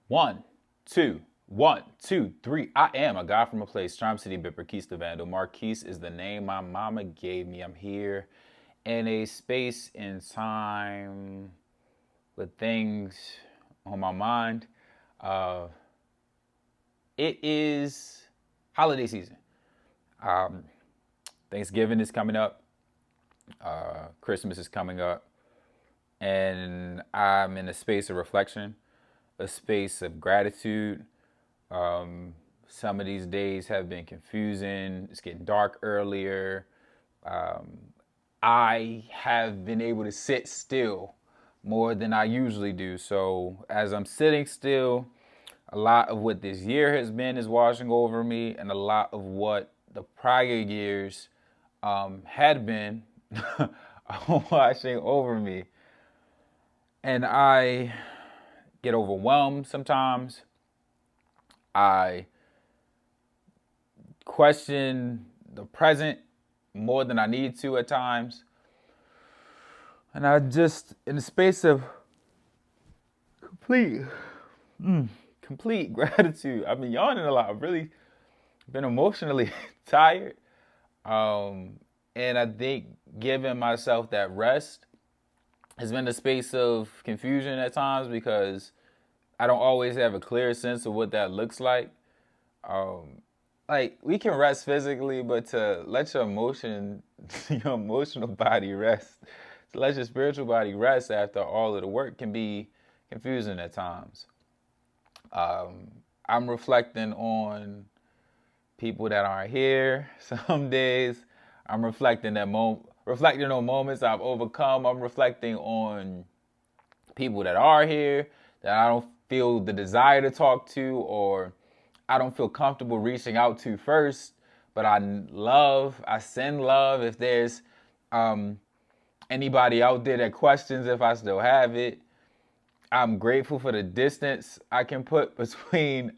One, two, one, two, three. I am a guy from a place. Charm City, Bipper, the Vandal. Marquise is the name my mama gave me. I'm here in a space in time with things on my mind. Uh, it is holiday season. Um, Thanksgiving is coming up. Christmas is coming up. And I'm in a space of reflection, a space of gratitude. Um, some of these days have been confusing. It's getting dark earlier. Um, I have been able to sit still more than I usually do. So as I'm sitting still, a lot of what this year has been is washing over me, and a lot of what the prior years had been washing over me. And I get overwhelmed sometimes. I question the present more than I need to at times. And I just, in the space of complete, complete gratitude, I've been yawning a lot. I've really been emotionally tired. And I think giving myself that rest has been a space of confusion at times because I don't always have a clear sense of what that looks like. Um, like we can rest physically, but to let your your emotional body rest, to let your spiritual body rest after all of the work can be confusing at times. Um, I'm reflecting on people that aren't here. Some days I'm reflecting on moments I've overcome. I'm reflecting on people that are here that I don't feel the desire to talk to or I don't feel comfortable reaching out to first, but I send love if there's um, anybody out there that questions if I still have it. I'm grateful for the distance I can put between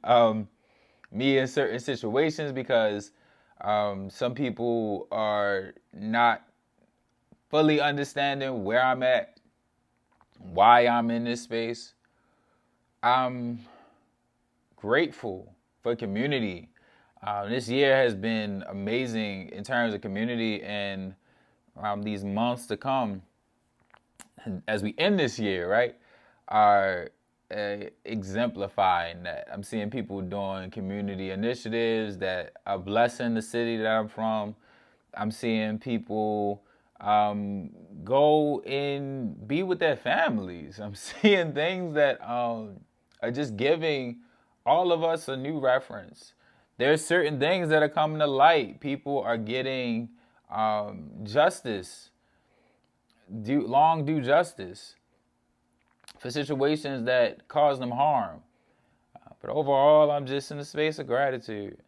me in certain situations because some people are not fully understanding where I'm at, why I'm in this space. I'm grateful for community. This year has been amazing in terms of community, and these months to come, as we end this year, right, are exemplifying that. I'm seeing people doing community initiatives that are blessing the city that I'm from. I'm seeing people go and be with their families. I'm seeing things that are just giving all of us a new reference. There's certain things that are coming to light. People are getting justice, long due justice for situations that cause them harm. But overall, I'm just in a space of gratitude.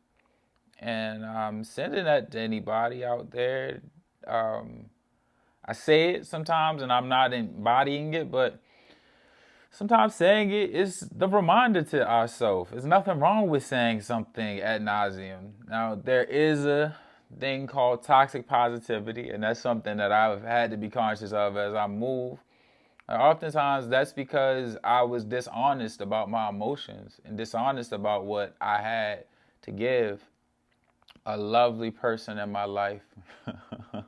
And I'm sending that to anybody out there. Um, I say it sometimes and I'm not embodying it, but sometimes saying it is the reminder to ourselves. There's nothing wrong with saying something ad nauseum. Now, there is a thing called toxic positivity, and that's something that I've had to be conscious of as I move. And oftentimes, that's because I was dishonest about my emotions and dishonest about what I had to give. A lovely person in my life, a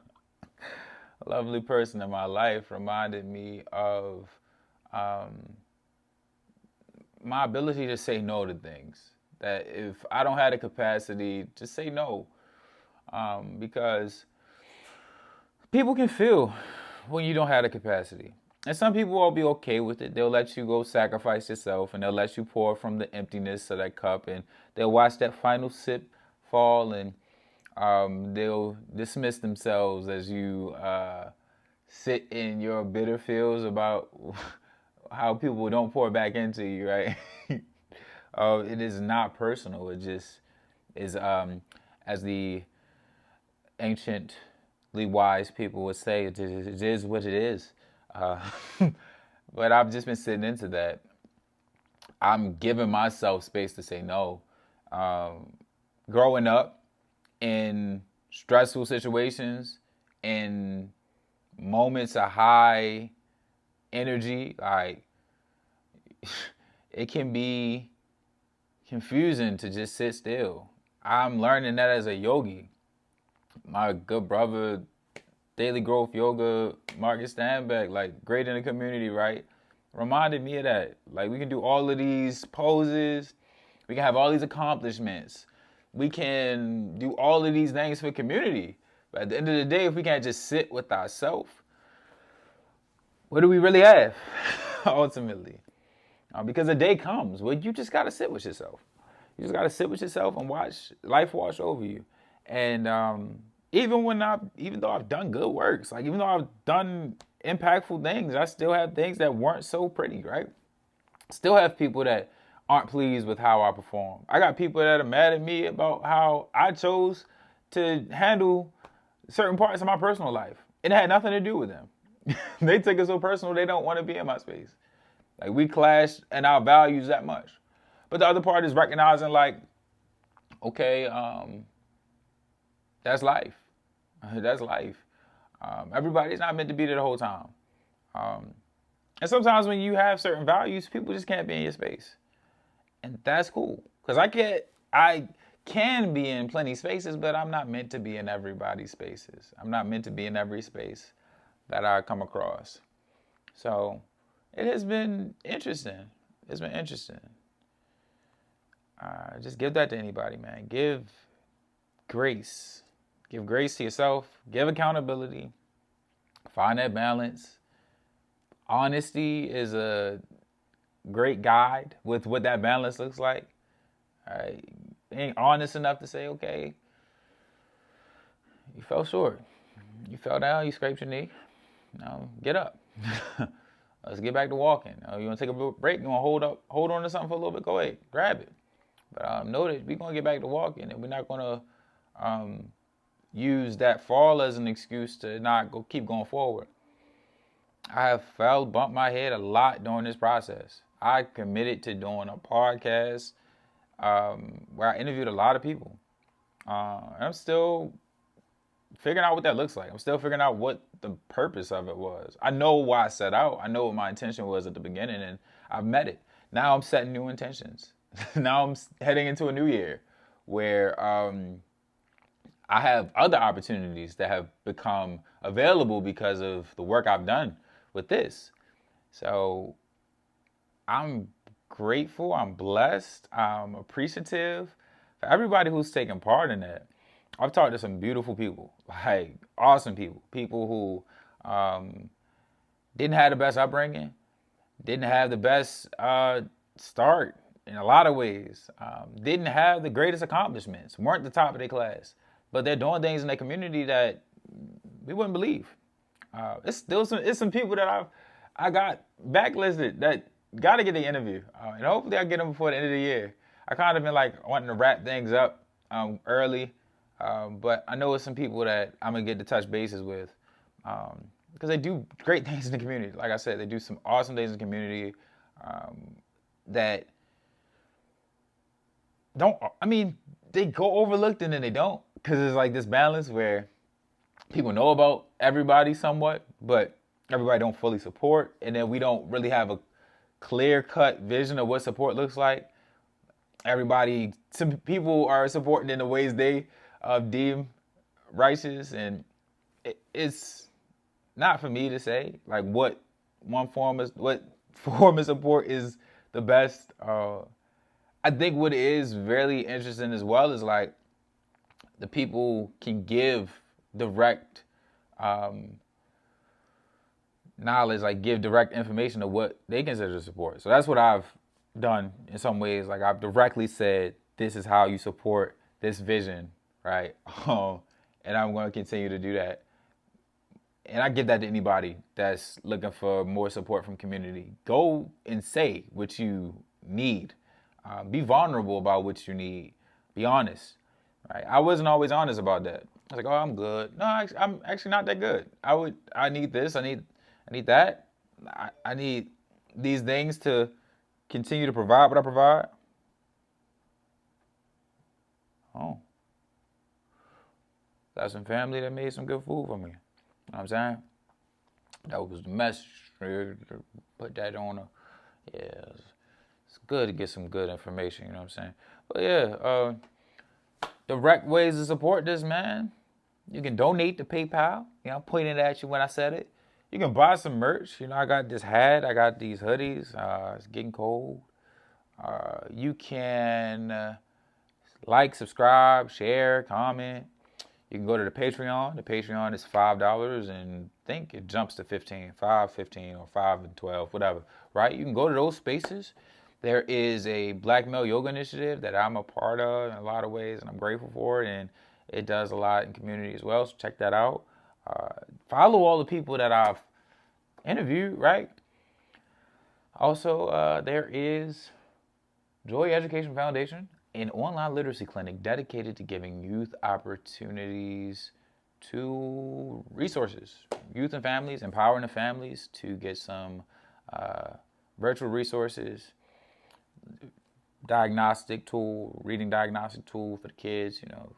lovely person in my life reminded me of um, my ability to say no to things. That if I don't have the capacity to say no, because people can feel when you don't have the capacity. And some people will be okay with it. They'll let you go sacrifice yourself and they'll let you pour from the emptiness of that cup and they'll watch that final sip fall and they'll dismiss themselves as you sit in your bitter feels about how people don't pour back into you, right? It is not personal. It just is, as the anciently wise people would say, it is what it is. Uh, but I've just been sitting into that. I'm giving myself space to say no. Um, Growing up in stressful situations, in moments of high energy, like it can be confusing to just sit still. I'm learning that as a yogi. My good brother, Daily Growth Yoga, Marcus Stanback, like great in the community, right? Reminded me of that. Like we can do all of these poses, we can have all these accomplishments, we can do all of these things for community. But at the end of the day, if we can't just sit with ourselves, what do we really have ultimately? Because a day comes where you just gotta sit with yourself. You just gotta sit with yourself and watch life wash over you. And even though I've done good works, like even though I've done impactful things, I still have things that weren't so pretty, right? Still have people that aren't pleased with how I perform. I got people that are mad at me about how I chose to handle certain parts of my personal life. It had nothing to do with them. They took it so personal they don't want to be in my space. Like we clash in our values that much. But the other part is recognizing like, okay, that's life. That's life. Everybody's not meant to be there the whole time. And sometimes when you have certain values, people just can't be in your space. And that's cool. Because I can be in plenty spaces, but I'm not meant to be in everybody's spaces. I'm not meant to be in every space that I come across. So it has been interesting. It's been interesting. Just give that to anybody, man. Give grace. Give grace to yourself. Give accountability. Find that balance. Honesty is a great guide with what that balance looks like. All right. Being honest enough to say, okay, you fell short. You fell down, you scraped your knee. Now get up. Let's get back to walking. You want to take a break? You want to hold on to something for a little bit? Go ahead, grab it. But know that we're going to get back to walking, and we're not going to use that fall as an excuse to not keep going forward. I have bumped my head a lot during this process. I committed to doing a podcast where I interviewed a lot of people. And I'm still figuring out what that looks like. I'm still figuring out what the purpose of it was. I know why I set out. I know what my intention was at the beginning, and I've met it. Now I'm setting new intentions. Now I'm heading into a new year where I have other opportunities that have become available because of the work I've done with this. So I'm grateful, I'm blessed, I'm appreciative for everybody who's taken part in that. I've talked to some beautiful people, like awesome people, people who didn't have the best upbringing, didn't have the best start in a lot of ways, didn't have the greatest accomplishments, weren't the top of their class, but they're doing things in their community that we wouldn't believe. It's some people that I got backlisted that got to get the interview, and hopefully I get them before the end of the year. I kind of been like wanting to wrap things up early, but I know it's some people that I'm gonna get to touch bases with because they do great things in the community. Like I said, they do some awesome things in the community that they go overlooked and then they don't, because it's like this balance where people know about everybody somewhat, but everybody don't fully support, and then we don't really have a clear-cut vision of what support looks like. Some people are supporting in the ways they deem righteous, and it's not for me to say like what form of support is the best. I think what is really interesting as well is like the people can give direct knowledge, like give direct information of what they consider support. So that's what I've done in some ways. Like I've directly said, this is how you support this vision, right? And I'm going to continue to do that. And I give that to anybody that's looking for more support from community. Go and say what you need. Be vulnerable about what you need. Be honest. Right? I wasn't always honest about that. I was like, oh, I'm good. No, I'm actually not that good. I need this. I need that. I need these things to continue to provide what I provide. Oh. Got some family that made some good food for me. You know what I'm saying? That was the message. Put that on it's good to get some good information, you know what I'm saying? But yeah, direct ways to support this, man. You can donate to PayPal. You know, I'm pointing it at you when I said it. You can buy some merch. You know, I got this hat. I got these hoodies. It's getting cold. You can like, subscribe, share, comment. You can go to the Patreon. The Patreon is $5, and I think it jumps to 15, 5, 15, or 5 and 12, whatever. Right? You can go to those spaces. There is a Black Male Yoga Initiative that I'm a part of in a lot of ways, and I'm grateful for it. And it does a lot in community as well. So check that out. Follow all the people that I've interviewed. Right? Also, there is Joy Education Foundation, an online literacy clinic dedicated to giving youth opportunities to resources, youth and families, empowering the families to get some virtual resources, diagnostic tool, reading diagnostic tool for the kids, you know,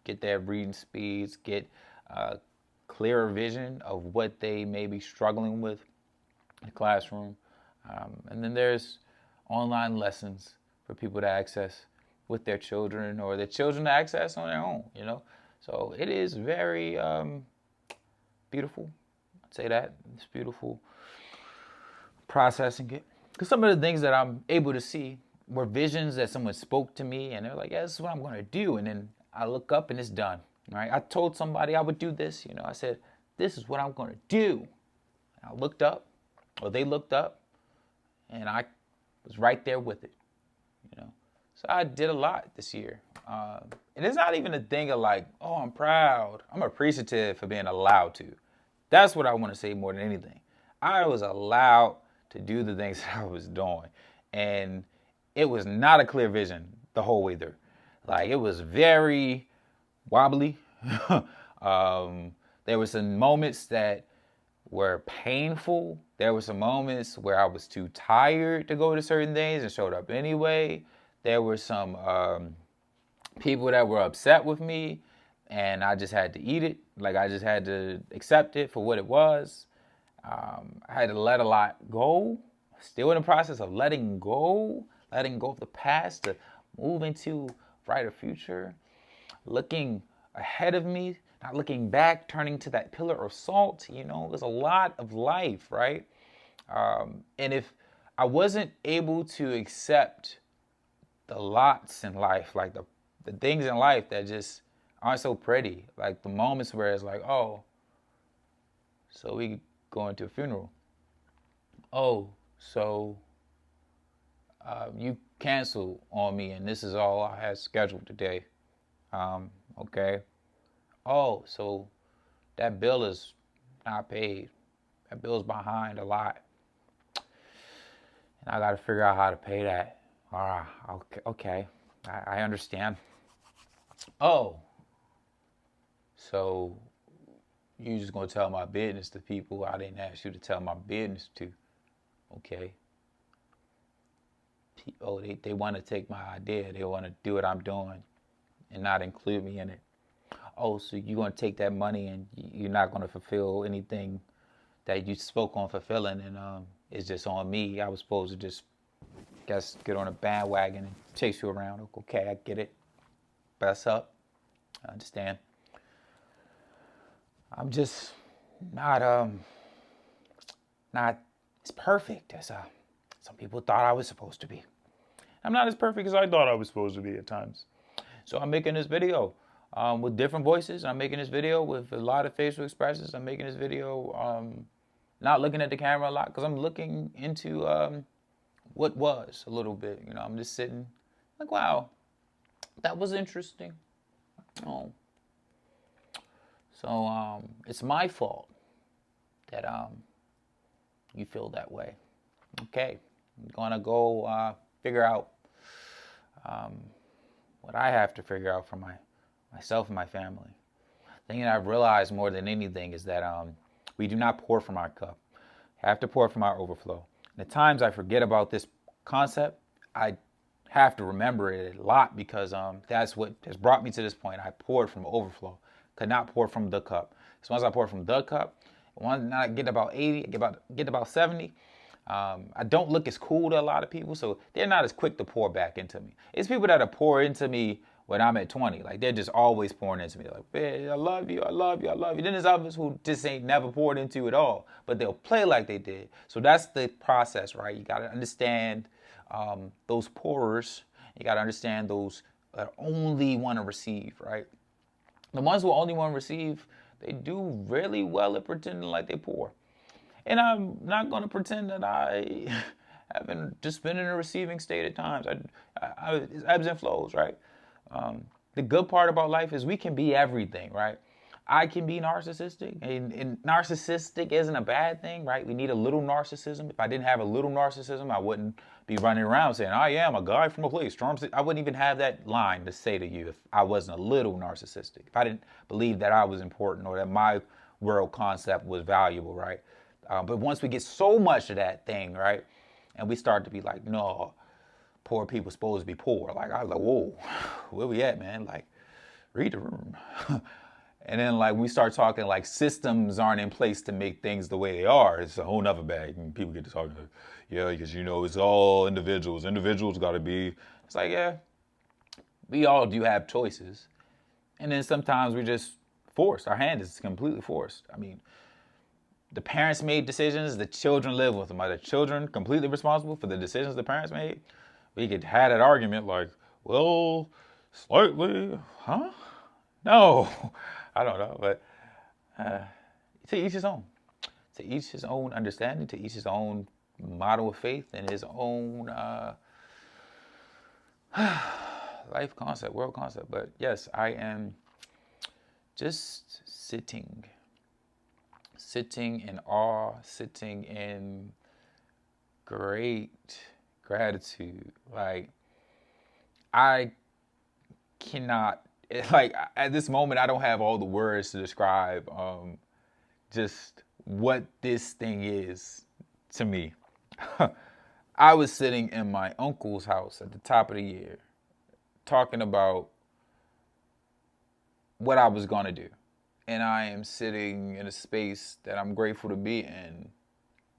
get their reading speeds, get clearer vision of what they may be struggling with in the classroom. And then there's online lessons for people to access with their children, or their children to access on their own, you know. So it is very beautiful. I'd say that. It's beautiful processing it. Because some of the things that I'm able to see were visions that someone spoke to me, and they're like, yeah, this is what I'm going to do. And then I look up and it's done, right? I told somebody I would do this, you know. I said, this is what I'm going to do. And I looked up, or they looked up, and I was right there with it, you know. So I did a lot this year. And it's not even a thing of like, oh, I'm proud. I'm appreciative for being allowed to. That's what I want to say more than anything. I was allowed to do the things that I was doing. And it was not a clear vision the whole way through. Like, it was very wobbly. There were some moments that were painful. There were some moments where I was too tired to go to certain things and showed up anyway. There were some people that were upset with me, and I just had to eat it. Like, I just had to accept it for what it was. I had to let a lot go. Still in the process of letting go of the past to move into a brighter future. Looking ahead of me, not looking back, turning to that pillar of salt. You know, there's a lot of life, right? And if I wasn't able to accept the lots in life, like the things in life that just aren't so pretty, like the moments where it's like, oh, so we going to a funeral. Oh, so you canceled on me, and this is all I had scheduled today. Okay. Oh, so that bill is not paid. That bill's behind a lot, and I got to figure out how to pay that. Okay. I understand. Oh, so you just gonna tell my business to people I didn't ask you to tell my business to? Okay. Oh, they want to take my idea. They want to do what I'm doing and not include me in it. Oh, so you're gonna take that money and you're not gonna fulfill anything that you spoke on fulfilling, and it's just on me. I was supposed to just get on a bandwagon and chase you around. Okay, I get it. Best up. I understand. I'm just not as perfect as some people thought I was supposed to be. I'm not as perfect as I thought I was supposed to be at times. So I'm making this video with different voices. I'm making this video with a lot of facial expressions. I'm making this video not looking at the camera a lot, because I'm looking into what was a little bit. You know, I'm just sitting like, wow, that was interesting. Oh. So it's my fault that you feel that way. Okay, I'm gonna go figure out what I have to figure out for myself and my family. The thing that I've realized more than anything is that we do not pour from our cup. We have to pour from our overflow. And at times I forget about this concept. I have to remember it a lot, because that's what has brought me to this point. I poured from overflow. Could not pour from the cup. So once I pour from the cup, once I get about 80, get about 70, I don't look as cool to a lot of people, so they're not as quick to pour back into me. It's people that are pour into me when I'm at 20. Like, they're just always pouring into me. Like, man, I love you, I love you, I love you. Then there's others who just ain't never poured into you at all, but they'll play like they did. So that's the process, right? You got to understand those pourers. You got to understand those that only want to receive, right? The ones who only want to receive, they do really well at pretending like they pour. And I'm not going to pretend that I haven't just been in a receiving state at times. It's ebbs and flows, right? The good part about life is we can be everything, right? I can be narcissistic, and narcissistic isn't a bad thing, right? We need a little narcissism. If I didn't have a little narcissism, I wouldn't be running around saying, I am a guy from a place. I wouldn't even have that line to say to you if I wasn't a little narcissistic. If I didn't believe that I was important or that my world concept was valuable, right? But once we get so much of that thing, right, and we start to be like, no, poor people supposed to be poor. Like, I was like, whoa, where we at, man? Like, read the room. And then, like, we start talking like systems aren't in place to make things the way they are. It's a whole nother bag. And people get to talking, like, yeah, because, it's all individuals. Individuals got to be. It's like, yeah, we all do have choices. And then sometimes we just forced. Our hand is completely forced. I mean, the parents made decisions, the children live with them. Are the children completely responsible for the decisions the parents made? We could have that argument like, well, slightly, huh? No, I don't know, but to each his own. To each his own understanding, to each his own model of faith and his own life concept, world concept. But yes, I am just sitting in awe, sitting in great gratitude. Like, I cannot, like, at this moment, I don't have all the words to describe just what this thing is to me. I was sitting in my uncle's house at the top of the year talking about what I was going to do. And I am sitting in a space that I'm grateful to be in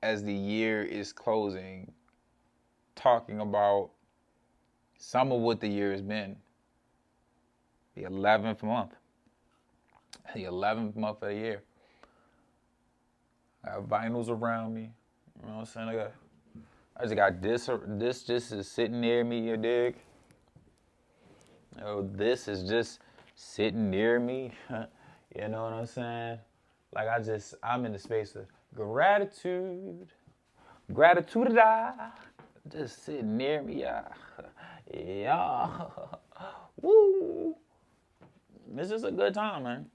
as the year is closing, talking about some of what the year has been. The 11th month. The 11th month of the year. I have vinyls around me. You know what I'm saying? I just got this just is sitting near me, you dig? This is just sitting near me. You know what I'm saying? Like, I'm in the space of gratitude. Gratitude, just sitting near me, yeah. Yeah. Woo. This is a good time, man.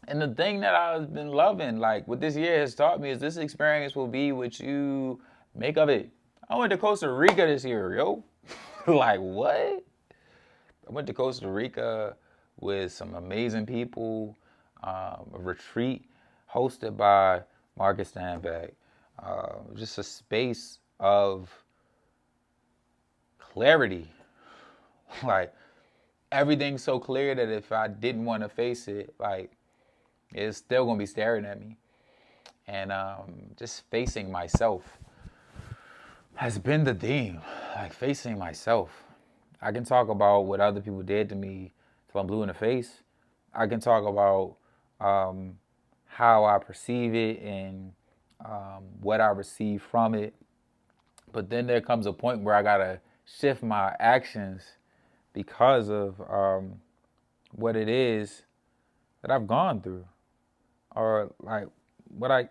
And the thing that I've been loving, like, what this year has taught me is this experience will be what you make of it. I went to Costa Rica this year, yo. Like, what? I went to Costa Rica with some amazing people, a retreat hosted by Marcus Stanback, just a space of clarity. Like, everything's so clear that if I didn't want to face it, like, it's still going to be staring at me. And just facing myself has been the theme, like facing myself. I can talk about what other people did to me till I'm blue in the face. I can talk about how I perceive it and what I receive from it. But then there comes a point where I got to shift my actions because of what it is that I've gone through, or like what I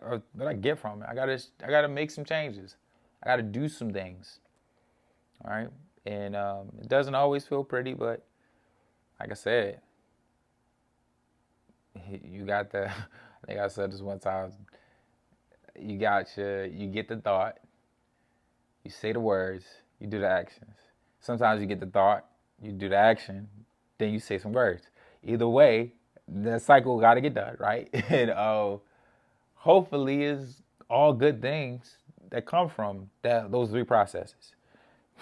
get from it. I gotta make some changes. I gotta do some things. All right, and it doesn't always feel pretty, but like I said, you got the. I think I said this one time. You get the thought, you say the words, you do the actions. Sometimes you get the thought, you do the action, then you say some words. Either way, the cycle got to get done, right? And hopefully it's all good things that come from those three processes.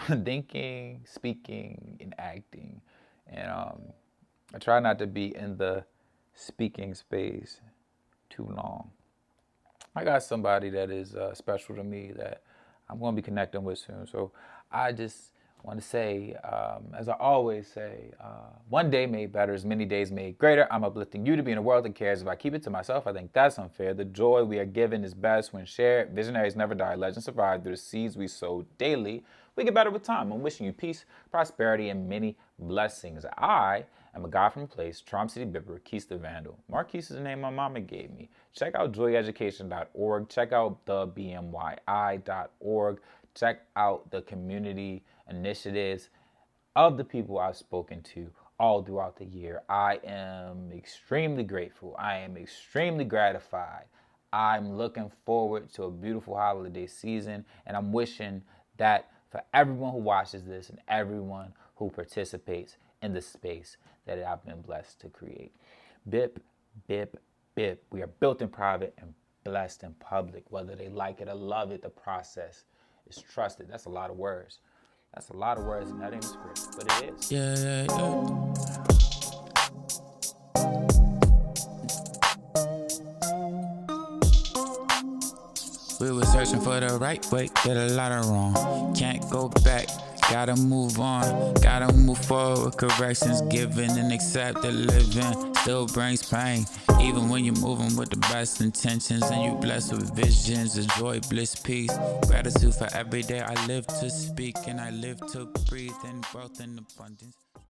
Thinking, speaking, and acting. And I try not to be in the speaking space too long. I got somebody that is special to me that I'm going to be connecting with soon. So I just want to say, as I always say, one day made better is many days made greater. I'm uplifting you to be in a world that cares. If I keep it to myself, I think that's unfair. The joy we are given is best when shared. Visionaries never die. Legends survive through the seeds we sow daily. We get better with time. I'm wishing you peace, prosperity, and many blessings. I am a guy from a place, Charm City Bipper, Keith the Vandal. Marquise is the name my mama gave me. Check out joyeducation.org. Check out thebmyi.org. Check out the community initiatives of the people I've spoken to all throughout the year. I am extremely grateful. I am extremely gratified. I'm looking forward to a beautiful holiday season, and I'm wishing that for everyone who watches this and everyone who participates in the space that I've been blessed to create. Bip, bip, bip. We are built in private and blessed in public. Whether they like it or love it, the process is trusted. That's a lot of words. That's a lot of words, and that ain't a script, but it is. Yeah. We were searching for the right way, did a lot of wrong. Can't go back, gotta move on. Gotta move forward with corrections given and accept the living. Still brings pain, even when you're moving with the best intentions. And you blessed with visions of joy, bliss, peace. Gratitude for every day I live to speak and I live to breathe in growth and abundance.